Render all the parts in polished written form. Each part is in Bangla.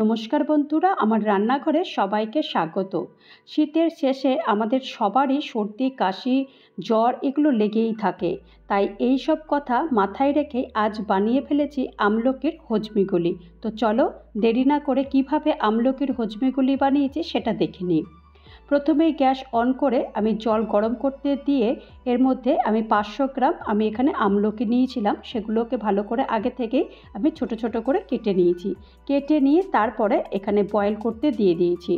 নমস্কার বন্ধুরা, আমার রান্নাঘরে সবাইকে স্বাগত। শীতের শেষে আমাদের সবারই সর্দি, কাশি, জ্বর এগুলো লেগেই থাকে। তাই এই সব কথা মাথায় রেখে আজ বানিয়ে ফেলেছি আমলকির হজমিগুলি। তো চলো দেরি না করে কিভাবে আমলকির হজমিগুলি বানিয়েছি সেটা দেখে নিই। প্রথমেই গ্যাস অন করে আমি জল গরম করতে দিয়ে এর মধ্যে আমি 500 গ্রাম আমি এখানে আমলকি নিয়েছিলাম, সেগুলোকে ভালো করে আগে থেকেই আমি ছোট ছোট করে কেটে নিয়েছি। কেটে নিয়ে তারপরে এখানে বয়েল করতে দিয়ে দিয়েছি।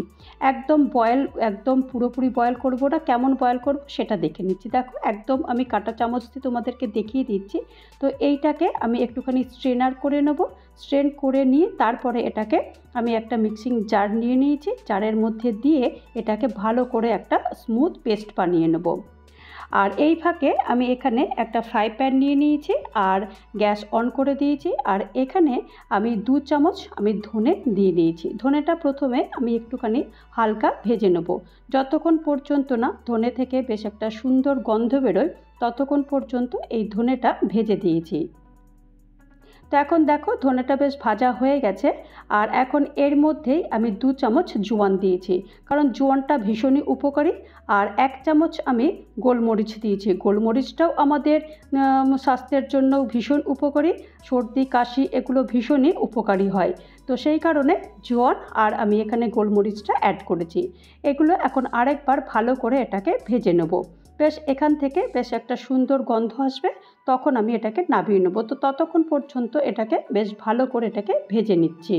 একদম পুরোপুরি বয়েল করব না, কেমন বয়েল করব সেটা দেখে নিচ্ছি। দেখো একদম আমি কাঁটা চামচ দিয়ে তোমাদেরকে দেখিয়ে দিচ্ছি। তো এইটাকে আমি একটুখানি স্ট্রেনার করে নেব। স্ট্রেন করে নিয়ে তারপরে এটাকে আমি একটা মিক্সিং জার নিয়ে নিয়েছি। জারের মধ্যে দিয়ে এটাকে ভালো করে একটা স্মুথ পেস্ট বানিয়ে নেব। আর এই ফাঁকে আমি এখানে একটা ফ্রাই প্যান নিয়ে নিয়েছি আর গ্যাস অন করে দিয়েছি। আর এখানে আমি 2 চামচ আমি ধনে দিয়ে দিয়েছি। ধনেটা প্রথমে আমি একটুখানি হালকা ভেজে নেব। যতক্ষণ পর্যন্ত না ধনে থেকে বেশ একটা সুন্দর গন্ধ বেরোয় ততক্ষণ পর্যন্ত এই ধনেটা ভেজে দিয়েছি। তো এখন দেখো ধনেটা বেশ ভাজা হয়ে গেছে। আর এখন এর মধ্যেই আমি 2 চামচ জোয়ান দিয়েছি, কারণ জোয়ানটা ভীষণই উপকারী। আর 1 চামচ আমি গোলমরিচ দিয়েছি। গোলমরিচটাও আমাদের স্বাস্থ্যের জন্য ভীষণ উপকারী। সর্দি, কাশি এগুলো ভীষণই উপকারী হয়। তো সেই কারণে জোয়ান আর আমি এখানে গোলমরিচটা অ্যাড করেছি। এগুলো এখন আরেকবার ভালো করে এটাকে ভেজে নেব। বেশ এখান থেকে বেশ একটা সুন্দর গন্ধ আসবে, তখন আমি এটাকে নামিয়ে নেব। তো ততক্ষণ পর্যন্ত এটাকে বেশ ভালো করে এটাকে ভেজে নিচ্ছি।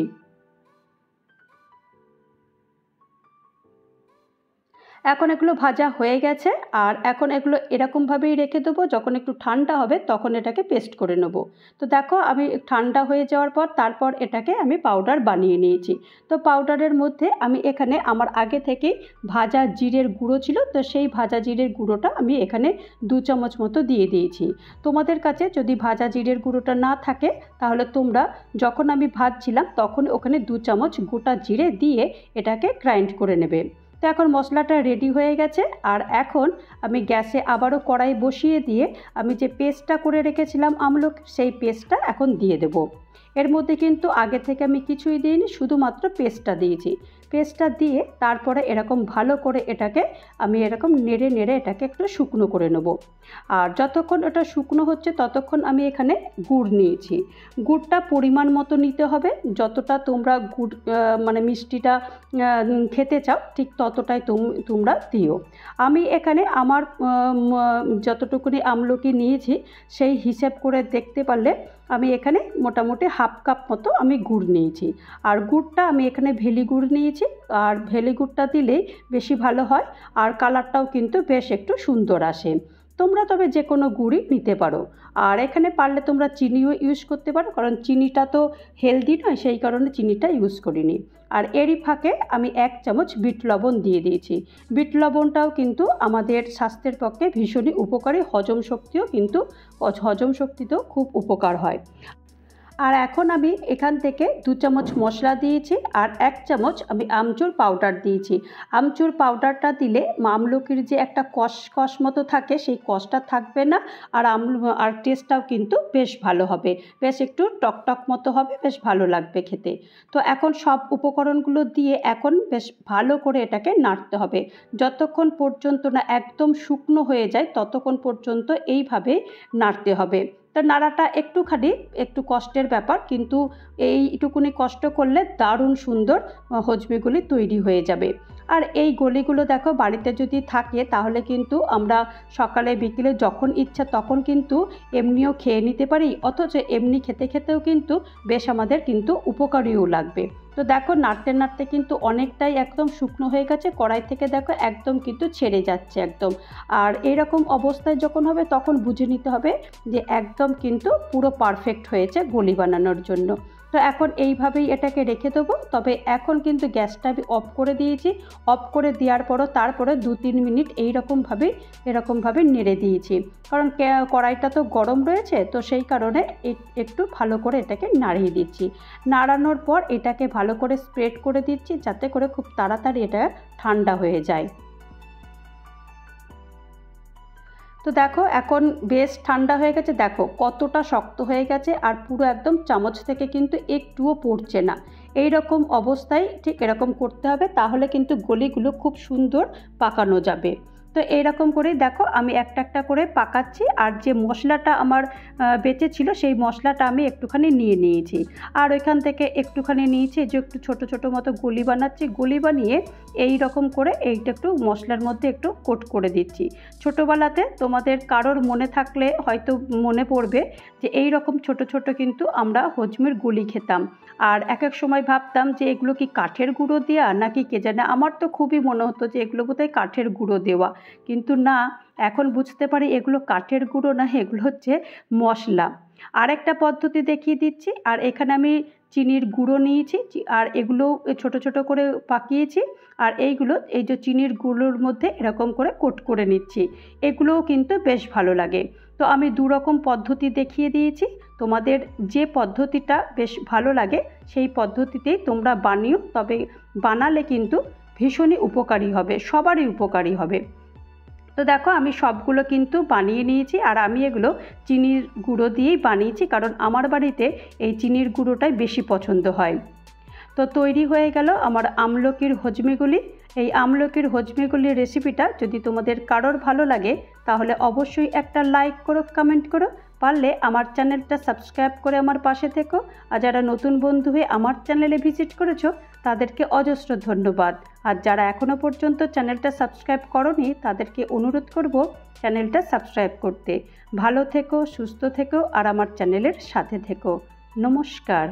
এখন এগুলো ভাজা হয়ে গেছে। আর এখন এগুলো এরকমভাবেই রেখে দেবো, যখন একটু ঠান্ডা হবে তখন এটাকে পেস্ট করে নেব। তো দেখো আমি ঠান্ডা হয়ে যাওয়ার পর তারপর এটাকে আমি পাউডার বানিয়ে নিয়েছি। তো পাউডারের মধ্যে আমি এখানে আমার আগে থেকেই ভাজা জিরের গুঁড়ো ছিল, তো সেই ভাজা জিরের গুঁড়োটা আমি এখানে 2 চামচ মতো দিয়ে দিয়েছি। তোমাদের কাছে যদি ভাজা জিরের গুঁড়োটা না থাকে তাহলে তোমরা যখন আমি ভাজছিলাম তখন ওখানে 2 চামচ গোটা জিরে দিয়ে এটাকে গ্রাইন্ড করে নেবে। তো এখন মশলাটা রেডি হয়ে গেছে। আর এখন আমি গ্যাসে আবারও কড়াই বসিয়ে দিয়ে আমি যে পেস্টটা করে রেখেছিলাম আমলকির, সেই পেস্টটা এখন দিয়ে দেব। এর মধ্যে কিন্তু আগে থেকে আমি কিছুই দিইনি, শুধুমাত্র পেস্টটা দিয়েছি। পেস্টটা দিয়ে তারপরে এরকম ভালো করে এটাকে আমি এরকম নেড়ে নেড়ে এটাকে একটু শুকনো করে নেব। আর যতক্ষণ এটা শুকনো হচ্ছে ততক্ষণ আমি এখানে গুড় নিয়েছি। গুড়টা পরিমাণ মতো নিতে হবে, যতটা তোমরা গুড় মানে মিষ্টিটা খেতে চাও ঠিক ততটাই তোমরা দিও। আমি এখানে আমার যতটুকুনি আমলকি নিয়েছি সেই হিসেব করে দেখতে পারলে আমি এখানে মোটামুটি হাফ কাপ মতো আমি গুড় নিয়েছি। আর গুড়টা আমি এখানে ভেলি গুড় নিয়েছি। আর ভেলি গুড়টা দিলেই বেশি ভালো হয়, আর কালারটাও কিন্তু বেশ একটু সুন্দর আসে। তোমরা তবে যে কোনো গুড়ই নিতে পারো। আর এখানে পারলে তোমরা চিনিও ইউজ করতে পারো, কারণ চিনিটা তো হেলদি নয়, সেই কারণে চিনিটা ইউজ করিনি। আর এরই ফাঁকে আমি 1 চামচ বিট লবণ দিয়ে দিয়েছি। বিট লবণটাও কিন্তু আমাদের স্বাস্থ্যের পক্ষে ভীষণই উপকারী, হজম শক্তিতেও খুব উপকার হয়। আর এখন আমি এখান থেকে 2 চামচ মশলা দিয়েছি আর 1 চামচ আমি আমচুর পাউডার দিয়েছি। আমচুর পাউডারটা দিলে আমলকির যে একটা কষ মতো থাকে সেই কষটা থাকবে না। আর টেস্টটাও কিন্তু বেশ ভালো হবে, বেশ একটু টকটক মতো হবে, বেশ ভালো লাগবে খেতে। তো এখন সব উপকরণগুলো দিয়ে এখন বেশ ভালো করে এটাকে নাড়তে হবে। যতক্ষণ পর্যন্ত না একদম শুকনো হয়ে যায় ততক্ষণ পর্যন্ত এইভাবে নাড়তে হবে। তো নাড়াটা একটু কষ্টের ব্যাপার, কিন্তু এইটুকুনি কষ্ট করলে দারুণ সুন্দর হজমিগুলি তৈরি হয়ে যাবে। আর এই গলিগুলো দেখো বাড়িতে যদি থাকে তাহলে কিন্তু আমরা সকালে বিকেলে যখন ইচ্ছা তখন কিন্তু এমনিও খেয়ে নিতে পারি, অথচ এমনি খেতে খেতেও কিন্তু বেশ আমাদের কিন্তু উপকারীও লাগবে। তো দেখো নাড়তে নাড়তে কিন্তু অনেকটাই একদম শুকনো হয়ে গেছে, কড়াই থেকে দেখো একদম কিন্তু ছেড়ে যাচ্ছে একদম। আর এইরকম অবস্থায় যখন হবে তখন বুঝে নিতে হবে যে একদম কিন্তু পুরো পারফেক্ট হয়েছে গলি বানানোর জন্য। তো এখন এইভাবেই এটাকে রেখে দেবো। তবে এখন কিন্তু গ্যাসটা আমি অফ করে দিয়েছি। অফ করে দেওয়ার পরও তারপরে 2-3 মিনিট এরকমভাবে নেড়ে দিয়েছি, কারণ কড়াইটা তো গরম রয়েছে, তো সেই কারণে একটু ভালো করে এটাকে নাড়িয়ে দিচ্ছি। নাড়ানোর পর এটাকে ভালো করে স্প্রেড করে দিচ্ছি যাতে করে খুব তাড়াতাড়ি এটা ঠান্ডা হয়ে যায়। তো দেখো এখন বেশ ঠান্ডা হয়ে গেছে, দেখো কতটা শক্ত হয়ে গেছে আর পুরো একদম চামচ থেকে কিন্তু একটুও পড়ছে না। এই রকম অবস্থায় ঠিক এরকম করতে হবে, তাহলে কিন্তু গলিগুলো খুব সুন্দর পাকানো যাবে। তো এইরকম করেই দেখো আমি একটা একটা করে পাকাচ্ছি। আর যে মশলাটা আমার বেঁচে ছিল সেই মশলাটা আমি একটুখানি নিয়ে নিয়েছি, আর ওইখান থেকে একটুখানি নিয়েছি যে একটু ছোট ছোট মতো গলি বানাচ্ছি। গলি বানিয়ে এই রকম করে এইটা একটু মশলার মধ্যে একটু কোট করে দিচ্ছি। ছোটোবেলাতে তোমাদের কারোর মনে থাকলে হয়তো মনে পড়বে যে এই রকম ছোট ছোট কিন্তু আমরা হজমের গুলি খেতাম। আর এক এক সময় ভাবতাম যে এগুলো কি কাঠের গুঁড়ো দেওয়া নাকি কে জানে, আমার তো খুবই মনে হতো যে এগুলো বোধহয় কাঠের গুঁড়ো দেওয়া, কিন্তু না, এখন বুঝতে পারি এগুলো কাঠের গুঁড়ো না, এগুলো হচ্ছে মশলা। আরেকটা পদ্ধতি দেখিয়ে দিচ্ছি। আর এখানে আমি চিনির গুঁড়ো নিয়েছি, আর এগুলো ছোট ছোট করে পাকিয়েছি। আর এইগুলো এই যে চিনির গুঁড়োর মধ্যে এরকম করে কোট করে নিচ্ছি। এগুলোও কিন্তু বেশ ভালো লাগে। তো আমি দু রকম পদ্ধতি দেখিয়ে দিয়েছি, তোমাদের যে পদ্ধতিটা বেশ ভালো লাগে সেই পদ্ধতিতেই তোমরা বানিও, তবে বানালে কিন্তু ভীষণই উপকারী হবে, সবারই উপকারী হবে। তো দেখো আমি সবগুলো কিন্তু বানিয়ে নিয়েছি, আর আমি এগুলো চিনির গুঁড়ো দিয়েই বানিয়েছি, কারণ আমার বাড়িতে এই চিনির গুঁড়োটাই বেশি পছন্দ হয়। তো তৈরি হয়ে গেল আমার আমলকির হজমিগুলি। এই আমলকির হজমিগুলির রেসিপিটা যদি তোমাদের কারোর ভালো লাগে তাহলে অবশ্যই একটা লাইক করো, কমেন্ট করো, পারলে আমার চ্যানেলটা সাবস্ক্রাইব করে আমার পাশে থেকো। আর যারা নতুন বন্ধু হয়ে আমার চ্যানেলে ভিজিট করেছো তাদেরকে অজস্র ধন্যবাদ। আর যারা এখনও পর্যন্ত চ্যানেলটা সাবস্ক্রাইব করোনি তাদেরকে অনুরোধ করব চ্যানেলটা সাবস্ক্রাইব করতে। ভালো থেকো, সুস্থ থেকো, আর আমার চ্যানেলের সাথে থেকো। নমস্কার।